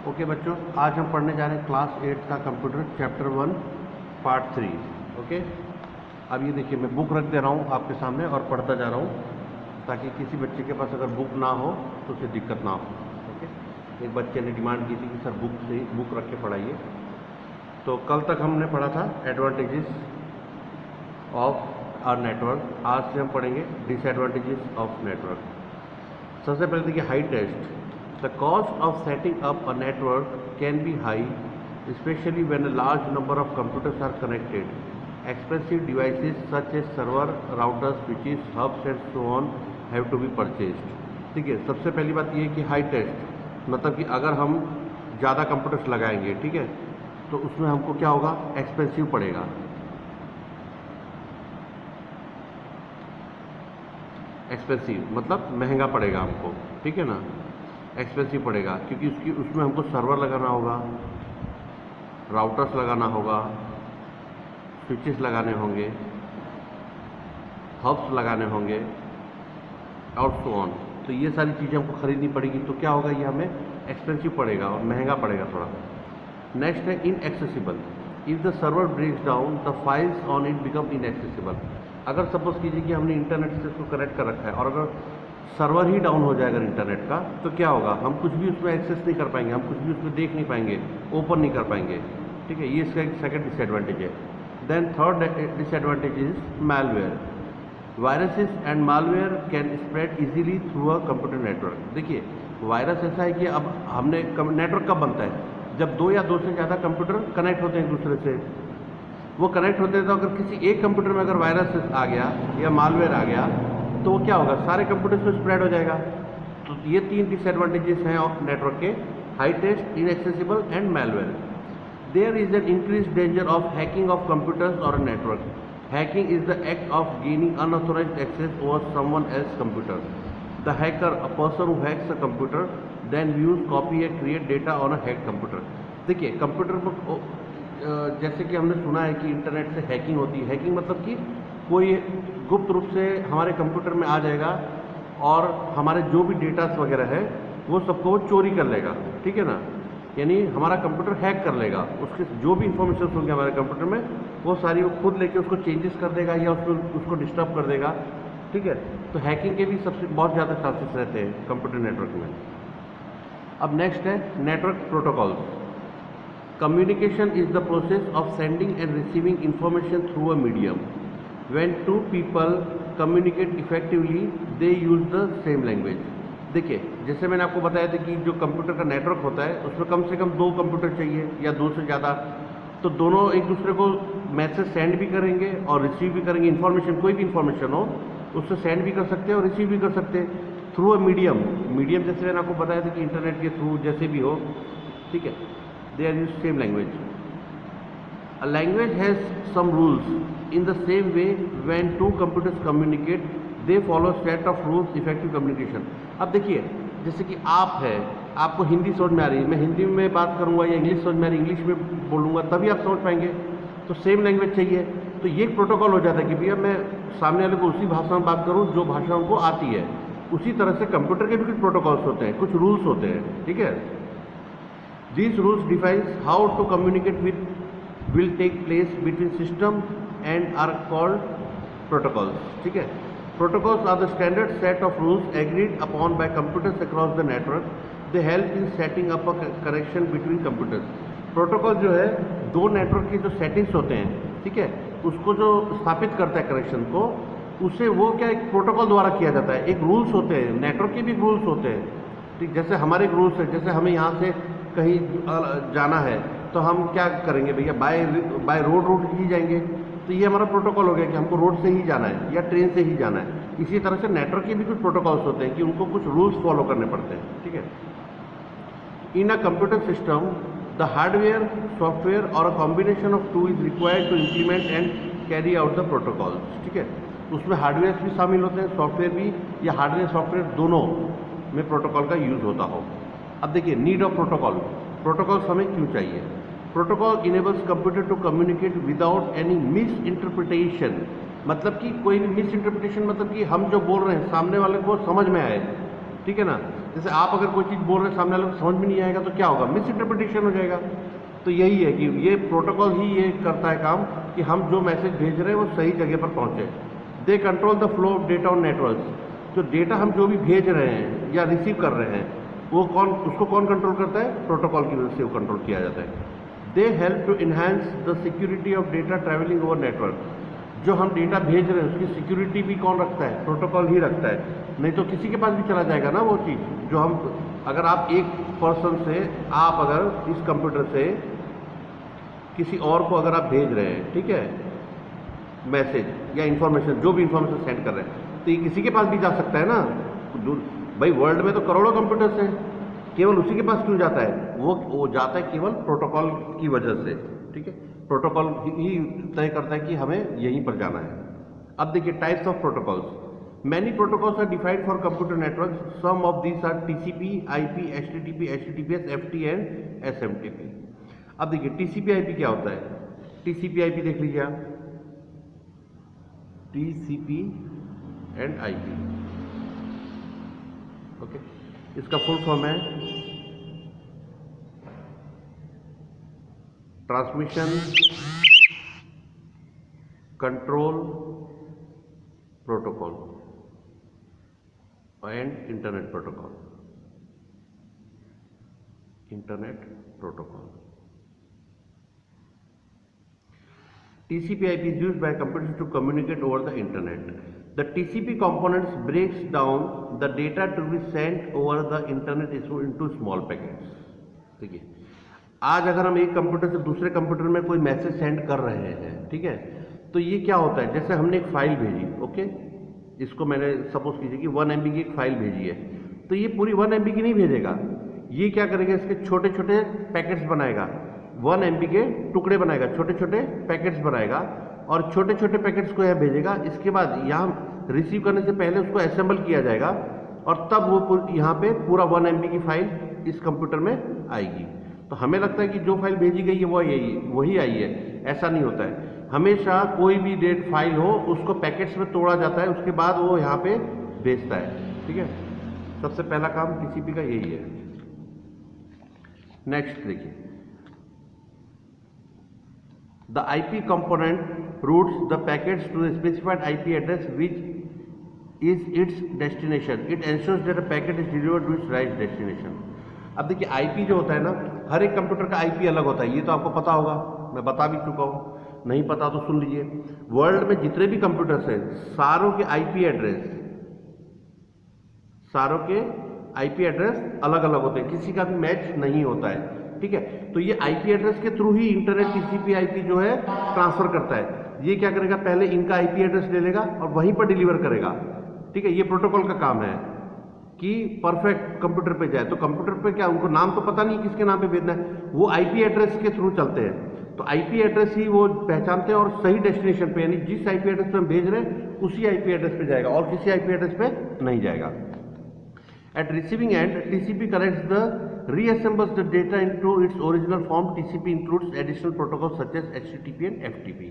Okay बच्चों, आज हम पढ़ने जा रहे हैं क्लास 8 का कंप्यूटर चैप्टर 1 पार्ट 3। ओके, अब ये देखिए मैं बुक रख दे रहा हूँ आपके सामने और पढ़ता जा रहा हूँ ताकि किसी बच्चे के पास अगर बुक ना हो तो उसे दिक्कत ना हो। ओके, एक बच्चे ने डिमांड की थी कि सर बुक रख के पढ़ाइए। तो कल तक हमने पढ़ा था एडवांटेजेस ऑफ आवर नेटवर्क। आज से हम पढ़ेंगे डिसएडवांटेजेस ऑफ नेटवर्क। सबसे पहले देखिए high test. The cost of setting up a network can be high, especially when a large number of computers are connected. Expensive devices such as server, routers, switches, hubs and so on have to be purchased. ठीक है, सबसे पहली बात ये है कि high test मतलब कि अगर हम ज़्यादा कंप्यूटर्स लगाएंगे, ठीक है, तो उसमें हमको क्या होगा, एक्सपेंसिव पड़ेगा। एक्सपेंसिव मतलब महंगा पड़ेगा हमको, ठीक है ना, एक्सपेंसिव पड़ेगा क्योंकि उसमें हमको सर्वर लगाना होगा, राउटर्स लगाना होगा, स्विचेस लगाने होंगे, हब्स लगाने होंगे और सो ऑन। तो ये सारी चीज़ें हमको खरीदनी पड़ेगी, तो क्या होगा, ये हमें एक्सपेंसिव पड़ेगा और महंगा पड़ेगा थोड़ा। नेक्स्ट है inaccessible. If the server breaks down the files on it become inaccessible. अगर सपोज कीजिए कि हमने इंटरनेट से इसको कनेक्ट कर रखा है और अगर सर्वर ही डाउन हो जाएगा इंटरनेट का, तो क्या होगा, हम कुछ भी उसमें एक्सेस नहीं कर पाएंगे, हम कुछ भी उसमें देख नहीं पाएंगे, ओपन नहीं कर पाएंगे। ठीक है, ये इसका एक सेकंड डिसएडवांटेज है। Then third disadvantage is malware. Viruses and malware can spread easily through a computer network. देखिए वायरस ऐसा है कि अब हमने नेटवर्क कब बनता है, जब दो या दो से ज़्यादा कंप्यूटर कनेक्ट होते हैं एक दूसरे से। वो कनेक्ट होते हैं तो अगर किसी एक कंप्यूटर में अगर वायरस आ गया या मालवेयर आ गया तो वो क्या होगा, सारे कंप्यूटर्स में स्प्रेड हो जाएगा। तो ये तीन डिसएडवांटेजेस हैं ऑफ नेटवर्क के, high test, inaccessible and malware. There is an increase danger of hacking of computers और network. Hacking is the act of gaining unauthorised access over someone else computer. The hacker, a person who hacks a computer then use, copy या create data on a hacked computer. देखिए computer पर जैसे कि हमने सुना है कि internet से हैकिंग होती है। हैकिंग मतलब कि कोई गुप्त रूप से हमारे कंप्यूटर में आ जाएगा और हमारे जो भी डेटास वगैरह है वो सबको वो चोरी कर लेगा, ठीक है ना, यानी हमारा कंप्यूटर हैक कर लेगा। उसके जो भी इंफॉर्मेशन होंगे हमारे कंप्यूटर में वो सारी वो खुद लेके उसको चेंजेस कर देगा या उसको डिस्टर्ब कर देगा, ठीक है। तो हैकिंग के भी सबसे बहुत ज़्यादा चांसेस रहते हैं कंप्यूटर नेटवर्क में। अब नेक्स्ट है network protocols. Communication is the process of sending and receiving information through a medium. When two people communicate effectively, they use the same language. देखिए जैसे मैंने आपको बताया था कि जो कंप्यूटर का नेटवर्क होता है उसमें कम से कम दो कंप्यूटर चाहिए या दो से ज़्यादा, तो दोनों एक दूसरे को मैसेज सेंड भी करेंगे और रिसीव भी करेंगे। इन्फॉर्मेशन, कोई भी इन्फॉर्मेशन हो उससे सेंड भी कर सकते हैं और रिसीव भी कर सकते हैं थ्रू अ मीडियम। जैसे मैंने आपको बताया था कि इंटरनेट के थ्रू जैसे भी हो, ठीक है, they are used same language. A language has some rules. In the same way, when two computers communicate, they follow set of rules effective communication. अब देखिए जैसे कि आप है, आपको हिंदी समझ में आ रही है, मैं हिंदी में बात करूंगा या इंग्लिश समझ में आ रही है, इंग्लिश में बोलूँगा तभी आप समझ पाएंगे। तो सेम लैंग्वेज चाहिए, तो ये एक प्रोटोकॉल हो जाता है कि भैया मैं सामने वाले को उसी भाषा में बात करूँ जो भाषा उनको आती है। उसी तरह से कंप्यूटर के भी कुछ प्रोटोकॉल्स होते हैं, कुछ रूल्स होते हैं, ठीक है। These rules defines how to communicate with will take place between system and are called protocols. ठीक है, protocols are the standard set of rules agreed upon by computers across the network. They help in setting up a connection between computers. Protocol जो है दो network की जो settings होते हैं, ठीक है, उसको जो स्थापित करता है कनेक्शन को, उसे वो क्या एक प्रोटोकॉल द्वारा किया जाता है। एक रूल्स होते हैं, नेटवर्क के भी रूल्स होते हैं, ठीक। जैसे हमारे एक रूल्स है, जैसे हमें यहाँ से कहीं जाना है तो हम क्या करेंगे भैया, बाय रोड ही जाएंगे, तो ये हमारा प्रोटोकॉल हो गया कि हमको रोड से ही जाना है या ट्रेन से ही जाना है। इसी तरह से नेटवर्क के भी कुछ प्रोटोकॉल्स होते हैं कि उनको कुछ रूल्स फॉलो करने पड़ते हैं, ठीक है। In a computer system the hardware, software और a combination of two is required to implement and carry out the protocols, ठीक है। उसमें हार्डवेयर भी शामिल होते हैं, सॉफ्टवेयर भी, या हार्डवेयर सॉफ्टवेयर दोनों में प्रोटोकॉल का यूज होता हो। अब देखिए नीड ऑफ प्रोटोकॉल। प्रोटोकॉल्स हमें क्यों चाहिए? Protocol enables computer to communicate without any misinterpretation. मतलब कि कोई भी मिस इंटरप्रिटेशन मतलब कि हम जो बोल रहे हैं सामने वाले को समझ में आए, ठीक है ना। जैसे आप अगर कोई चीज़ बोल रहे हैं, सामने वाले को समझ में नहीं आएगा तो क्या होगा, मिस इंटरप्रिटेशन हो जाएगा। तो यही है कि ये प्रोटोकॉल ही ये करता है काम कि हम जो मैसेज भेज रहे हैं वो सही जगह पर पहुँचे। They control the flow of data on network. जो डेटा हम जो भी भेज रहे हैं या रिसीव कर रहे हैं वो उसको कौन कंट्रोल करता है, प्रोटोकॉल की वजह से वो कंट्रोल किया जाता है। They help to enhance the security of data travelling over network. जो हम डेटा भेज रहे हैं उसकी सिक्योरिटी भी कौन रखता है, प्रोटोकॉल ही रखता है। नहीं तो किसी के पास भी चला जाएगा ना वो चीज़ जो हम, अगर आप एक पर्सन से, आप अगर इस कंप्यूटर से किसी और को अगर आप भेज रहे हैं, ठीक है, मैसेज या इन्फॉर्मेशन, जो भी इन्फॉर्मेशन सेंड कर रहे हैं, तो ये किसी के पास भी जा सकता है ना। भाई वर्ल्ड में तो करोड़ों कंप्यूटर्स हैं, केवल उसी के पास क्यों जाता है, वो जाता है केवल प्रोटोकॉल की वजह से। ठीक है, प्रोटोकॉल ही तय करता है कि हमें यहीं पर जाना है। अब देखिए types of protocols. Many protocols are defined for computer network. Some of these are TCP, IP, HTTP, HTTPS, FT and SMTP. अब देखिए टीसीपी आईपी क्या होता है। टीसीपी आईपी देख लीजिए आप, टीसीपी एंड आईपी, ओके। इसका फुल फॉर्म है transmission control protocol and internet protocol. Internet protocol. TCP/IP is used by computers to communicate over the internet. The TCP components breaks down the data to be sent over the internet into small packets. ठीक है, आज अगर हम एक computer से दूसरे computer में कोई मैसेज सेंड कर रहे हैं, ठीक है, तो ये क्या होता है, जैसे हमने एक फाइल भेजी, ओके, इसको मैंने सपोज कीजिए कि 1 MB की एक फाइल भेजी है, तो ये पूरी 1 MB की नहीं भेजेगा, ये क्या करेगा, इसके छोटे छोटे पैकेट्स बनाएगा, 1 MB के टुकड़े बनाएगा, छोटे छोटे पैकेट्स बनाएगा और छोटे छोटे पैकेट्स को यहाँ भेजेगा। इसके बाद यहाँ रिसीव करने से पहले उसको असेंबल किया जाएगा और तब वो यहाँ पे पूरा 1 MB की फाइल इस कंप्यूटर में आएगी। तो हमें लगता है कि जो फाइल भेजी गई है वही आई है, ऐसा नहीं होता है। हमेशा कोई भी डेट फाइल हो उसको पैकेट्स में तोड़ा जाता है, उसके बाद वो यहाँ पे भेजता है। ठीक है, सबसे पहला काम टीसीपी का यही है। नेक्स्ट देखिए, the IP component routes the packets to the specified IP address which is its destination. It ensures that a packet is delivered to its right destination. अब देखिए IP जो होता है ना, हर एक कंप्यूटर का IP अलग होता है, ये तो आपको पता होगा, मैं बता भी चुका हूँ, नहीं पता तो सुन लीजिए। वर्ल्ड में जितने भी कंप्यूटर्स हैं सारों के IP एड्रेस अलग अलग होते हैं, किसी का भी मैच नहीं होता है। ठीक है, तो ये IP एड्रेस के थ्रू ही इंटरनेट TCP/IP जो है ट्रांसफर करता है। ये क्या करेगा, पहले इनका IP एड्रेस ले लेगा और वहीं पर डिलीवर करेगा। ठीक है, ये प्रोटोकॉल का काम है कि परफेक्ट कंप्यूटर पे जाए। तो कंप्यूटर पे क्या, उनको नाम तो पता नहीं किसके नाम पे भेजना है, वो IP एड्रेस के थ्रू चलते हैं। तो IP एड्रेस ही वो पहचानते हैं और सही डेस्टिनेशन पे, यानी जिस IP एड्रेस पे हम भेज रहे हैं उसी IP एड्रेस पे जाएगा और किसी IP एड्रेस पे नहीं जाएगा। At receiving end, TCP collects reassembles the data into its original form. TCP includes additional protocols such as HTTP and FTP.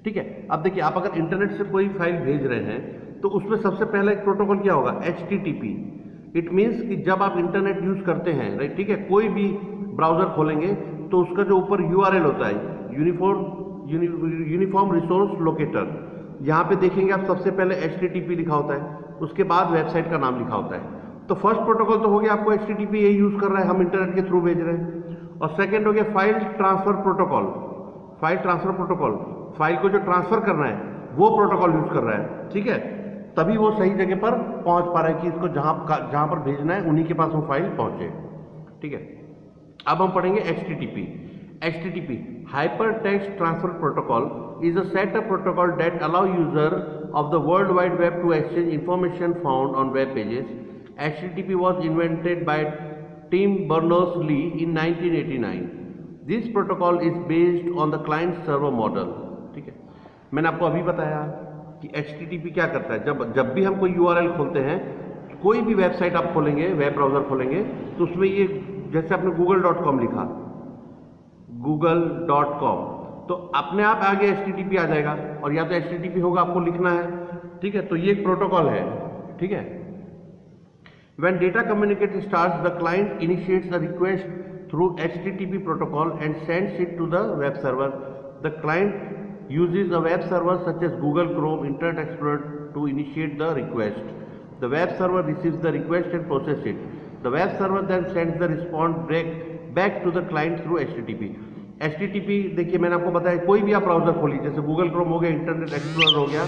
ठीक है, अब देखिए आप अगर इंटरनेट से कोई फाइल भेज रहे हैं तो उसमें सबसे पहला एक प्रोटोकॉल क्या होगा, HTTP। इट मीन्स कि जब आप इंटरनेट यूज करते हैं, राइट, ठीक है, कोई भी ब्राउजर खोलेंगे तो उसका जो ऊपर URL होता है, यूनिफॉर्म रिसोर्स लोकेटर, यहाँ पे देखेंगे आप सबसे पहले HTTP लिखा होता है, उसके बाद वेबसाइट का नाम लिखा होता है। तो फर्स्ट प्रोटोकॉल तो हो गया, आपको HTTP यही यूज कर रहा है, हम इंटरनेट के थ्रू भेज रहे हैं। और सेकंड हो गया फाइल ट्रांसफर प्रोटोकॉल। फाइल को जो ट्रांसफर करना है वो प्रोटोकॉल यूज कर रहा है। ठीक है, तभी वो सही जगह पर पहुंच पा रहा है कि इसको जहां पर भेजना है उन्हीं के पास वो फाइल पहुंचे। ठीक है, अब हम पढ़ेंगे HTTP hyper text transfer protocol is a set of protocol that allow user of the world wide web two exchange information found on web pages. HTTP was invented by Tim Berners-Lee in 1989. This protocol is based on the client-server model. ठीक है, मैंने आपको अभी बताया कि HTTP क्या करता है। जब भी हम कोई URL खोलते हैं, कोई भी वेबसाइट आप खोलेंगे, वेब ब्राउजर खोलेंगे, तो उसमें ये जैसे आपने google.com लिखा, google.com, तो अपने आप आगे HTTP आ जाएगा और या तो HTTP होगा, आपको लिखना है। ठीक है, तो ये एक प्रोटोकॉल है। ठीक है, When data communication starts, the client initiates a request through HTTP protocol and sends it to the web server. The client uses a web server such as Google Chrome, Internet Explorer to initiate the request. The web server receives the request and processes it. The web server then sends the response back to the client through HTTP. HTTP देखिए मैंने आपको बताया, कोई भी आप browser खोलिए, जैसे Google Chrome हो गया, इंटरनेट एक्सप्लोरर हो गया,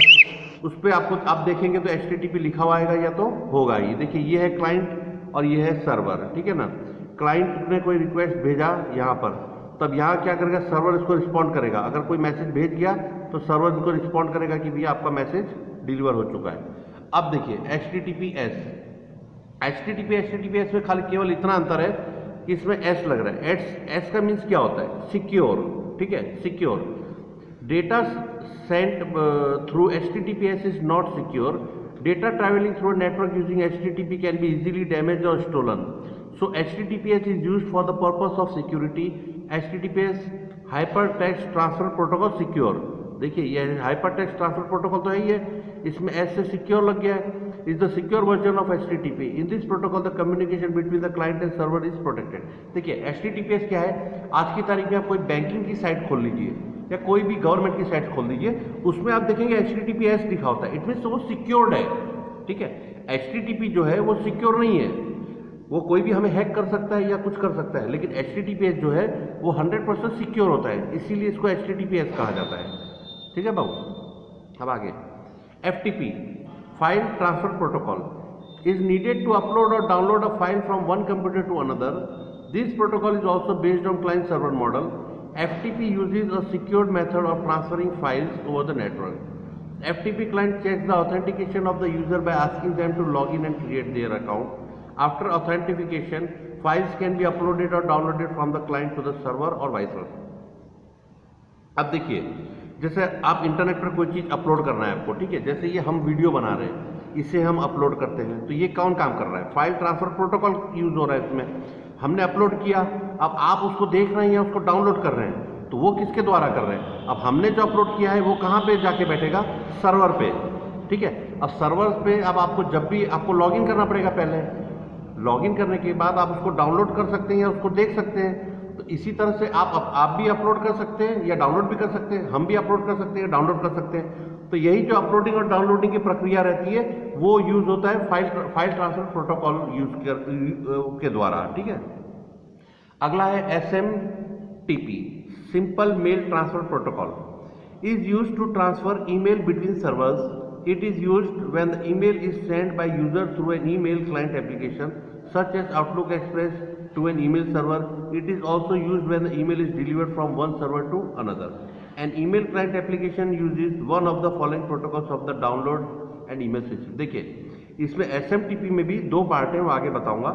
उस पर आप देखेंगे तो HTTP लिखा हुआ आएगा या तो होगा ही। देखिए ये है क्लाइंट और ये है सर्वर, ठीक है ना। क्लाइंट ने कोई रिक्वेस्ट भेजा यहाँ पर, तब यहाँ क्या करेगा, सर्वर इसको रिस्पॉन्ड करेगा। अगर कोई मैसेज भेज गया तो सर्वर इसको रिस्पॉन्ड करेगा कि भैया आपका मैसेज डिलीवर हो चुका है। अब देखिए HTTPS में खाली केवल इतना अंतर है कि इसमें S लग रहा है। S का मीन्स क्या होता है, सिक्योर, ठीक है, secure. Data sent through HTTPS is not secure. Data traveling through a network using HTTP can be easily damaged or stolen. So HTTPS is used for the purpose of security. HTTPS Hypertext Transfer Protocol secure. देखिए ये Hypertext Transfer Protocol तो है ही है, इसमें S से secure लग गया है. Is the secure version of HTTP. In this protocol the communication between the client and server is protected. देखिए HTTPS क्या है, आज की तारीख में आप कोई बैंकिंग की साइट खोल लीजिए या कोई भी गवर्नमेंट की साइट खोल दीजिए, उसमें आप देखेंगे HTTPS लिखा होता है. इट मीन्स वो सिक्योर्ड है, ठीक है. HTTP जो है वो सिक्योर नहीं है, वो कोई भी हमें हैक कर सकता है या कुछ कर सकता है, लेकिन HTTPS जो है वो 100% सिक्योर होता है, इसीलिए इसको HTTPS कहा जाता है. ठीक है बाबू. अब आगे FTP file transfer protocol is needed to upload or download a file from one computer to another. This protocol is also based on client-server model. FTP uses a secured method of transferring files over the network. FTP client checks the authentication of the user by asking them to log in and create their account. After authentication, files can be uploaded or downloaded from the client to the server or vice versa. अब देखिए, जैसे आप internet पर कोई चीज़ upload करना है आपको, ठीक है, जैसे ये हम वीडियो बना रहे हैं, इसे हम अपलोड करते हैं, तो ये कौन काम कर रहा है, फाइल ट्रांसफर प्रोटोकॉल यूज हो रहा है. इसमें हमने अपलोड किया, अब आप उसको देख रहे हैं या उसको डाउनलोड कर रहे हैं, तो वो किसके द्वारा कर रहे हैं. अब हमने जो अपलोड किया है वो कहाँ पे जाके बैठेगा, सर्वर पे, ठीक है. अब सर्वर पे अब आपको जब भी आपको लॉगिन करना पड़ेगा, पहले लॉगिन करने के बाद आप उसको डाउनलोड कर सकते हैं या उसको देख सकते हैं. तो इसी तरह से आप भी अपलोड कर सकते हैं या डाउनलोड भी कर सकते हैं, हम भी अपलोड कर सकते हैं, डाउनलोड कर सकते हैं. तो यही जो अपलोडिंग और डाउनलोडिंग की प्रक्रिया रहती है वो यूज होता है फाइल ट्रांसफर प्रोटोकॉल के द्वारा. ठीक है. अगला है SMTP simple mail transfer protocol is used to transfer email between servers. It is used when the email is send by user through an email client application such as Outlook Express to an email server. It is also used when the email is delivered from one server to another. An email client application uses one of the following protocols of the download and email system. देखिए इसमें SMTP में भी दो part है, मैं आगे बताऊंगा.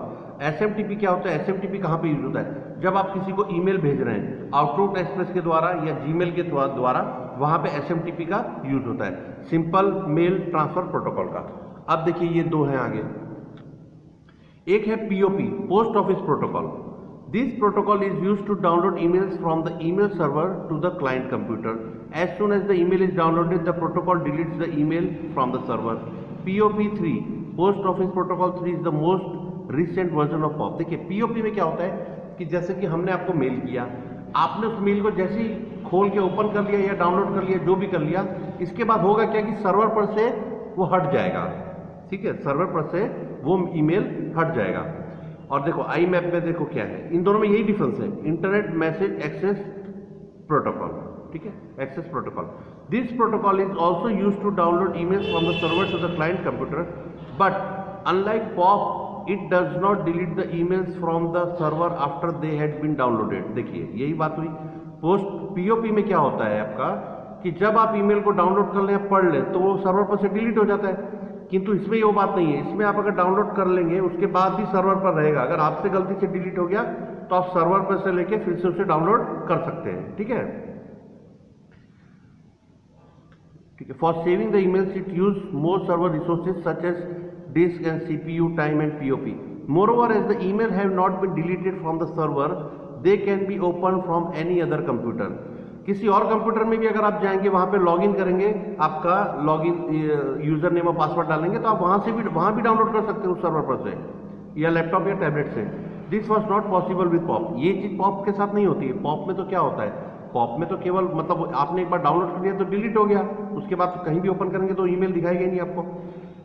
SMTP क्या होता है, SMTP कहाँ पे यूज होता है, जब आप किसी को ईमेल भेज रहे हैं आउटलुक एक्सप्रेस के द्वारा या जीमेल के द्वारा, वहां पे SMTP का यूज होता है, सिंपल मेल ट्रांसफर प्रोटोकॉल का. अब देखिए ये दो हैं आगे. एक है POP post office protocol. This protocol is use to download emails from the email server to the client computer. As soon as the email is downloaded the protocol deletes the email from the server. POP3 post office protocol 3 is the most recent version of POP. देखिए POP में क्या होता है कि जैसे कि हमने आपको मेल किया, आपने उस मेल को जैसे ही खोल के ओपन कर लिया या डाउनलोड कर लिया, जो भी कर लिया, इसके बाद होगा क्या कि सर्वर पर से वो हट जाएगा. ठीक है, सर्वर पर से वो ईमेल हट जाएगा. और देखो IMAP में देखो क्या है, इन दोनों में यही डिफरेंस है, इंटरनेट मैसेज एक्सेस प्रोटोकॉल. ठीक है, access protocol. This protocol is also use to download emails from the server to the client computer, but unlike POP it does not delete the emails from the server after they had been downloaded. देखिए यही बात हुई. POP में क्या होता है आपका कि जब आप ईमेल को डाउनलोड कर लें, पढ़ लें, तो वो सर्वर पर से डिलीट हो जाता है. किंतु इसमें वो बात नहीं है. इसमें आप अगर डाउनलोड कर लेंगे उसके बाद भी सर्वर पर रहेगा. अगर आपसे गलती से डिलीट हो गया तो आप सर्वर पर से लेके फिर से उसे डाउनलोड कर सकते हैं. ठीक है, ठीक है. For saving the emails it use more server resources such as disk and CPU time and POP. Moreover as the email have not been deleted from the server, they can be open from any other computer. किसी और computer में भी अगर आप जाएंगे, वहां पे login करेंगे, आपका लॉगिन यूजर नेम और पासवर्ड डालेंगे, तो आप वहां भी डाउनलोड कर सकते हैं उस सर्वर पर से. या लैपटॉप या टैबलेट से। This was not possible with pop. ये चीज़ पॉप के साथ नहीं होती है। पॉप में तो क्या होता है, पॉप में तो केवल मतलब आपने एक बार डाउनलोड कर दिया तो डिलीट हो गया, उसके बाद तो कहीं भी ओपन करेंगे तो ईमेल दिखाएगा ही नहीं आपको।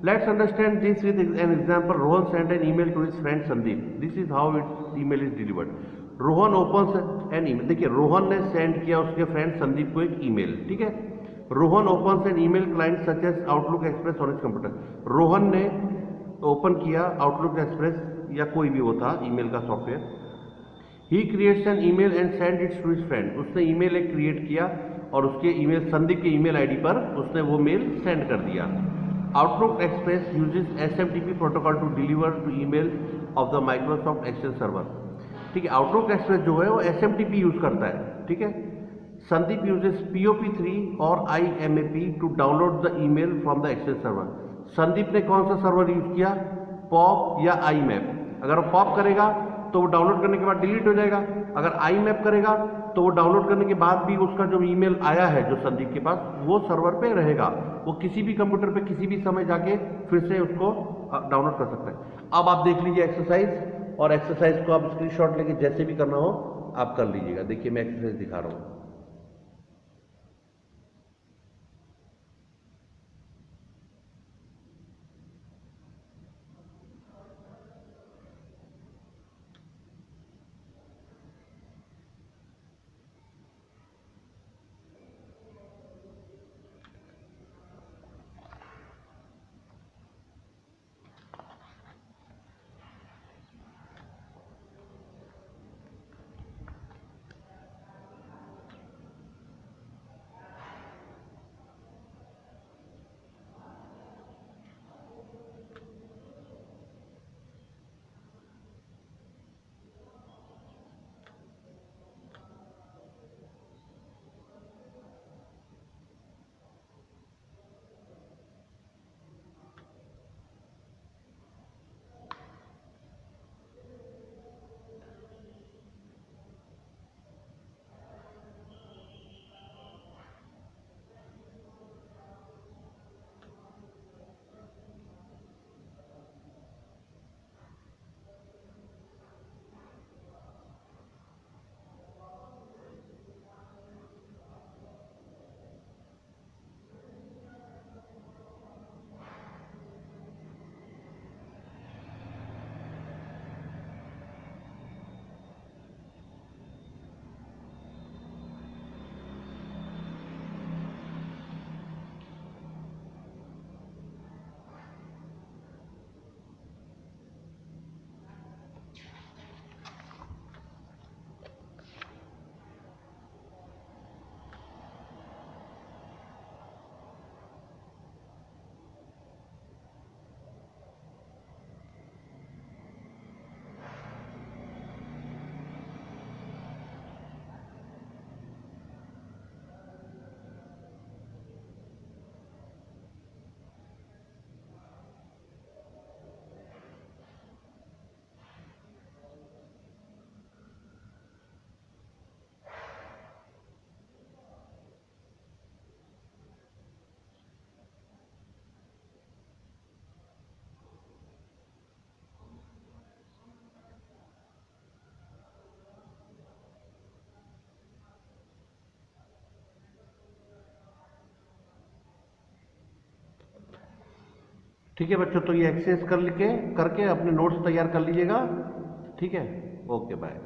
Let's understand this with an example. Rohan send an email to his friend Sandeep. This is how it email is delivered. Rohan opens an email. देखिए रोहन ने सेंड किया उसके फ्रेंड संदीप को एक ईमेल, ठीक है। Rohan opens an email client such as Outlook Express on his computer. Rohan ने open किया आउटलुक एक्सप्रेस या कोई भी वो था ईमेल का software. He creates an email and send its to his friend. उसने ईमेल एक क्रिएट किया और उसके ईमेल संदीप के ईमेल आईडी पर उसने वो मेल सेंड कर दिया। Outlook Express uses SMTP protocol to deliver to email of the Microsoft Excel server. ठीक है, आउटलुक एक्सप्रेस जो है वो एसएमटीपी यूज करता है, ठीक है। संदीप यूजेस POP3 और IMAP to download the email from the Excel server. Sandeep ने कौन सा सर्वर यूज किया, पॉप या IMAP। अगर वो पॉप करेगा तो वो डाउनलोड करने के बाद डिलीट हो जाएगा, अगर IMAP करेगा तो वो डाउनलोड करने के बाद भी उसका जो ईमेल आया है जो संदीप के पास वो सर्वर पे रहेगा। वो किसी भी कंप्यूटर पे किसी भी समय जाके फिर से उसको डाउनलोड कर सकता है। अब आप देख लीजिए एक्सरसाइज, और एक्सरसाइज को आप स्क्रीनशॉट लेके जैसे भी करना हो आप कर लीजिएगा। देखिए मैं एक्सरसाइज दिखा रहा हूँ। ठीक है बच्चों, तो ये एक्सरसाइज करके अपने नोट्स तैयार कर लीजिएगा। ठीक है, ओके बाय।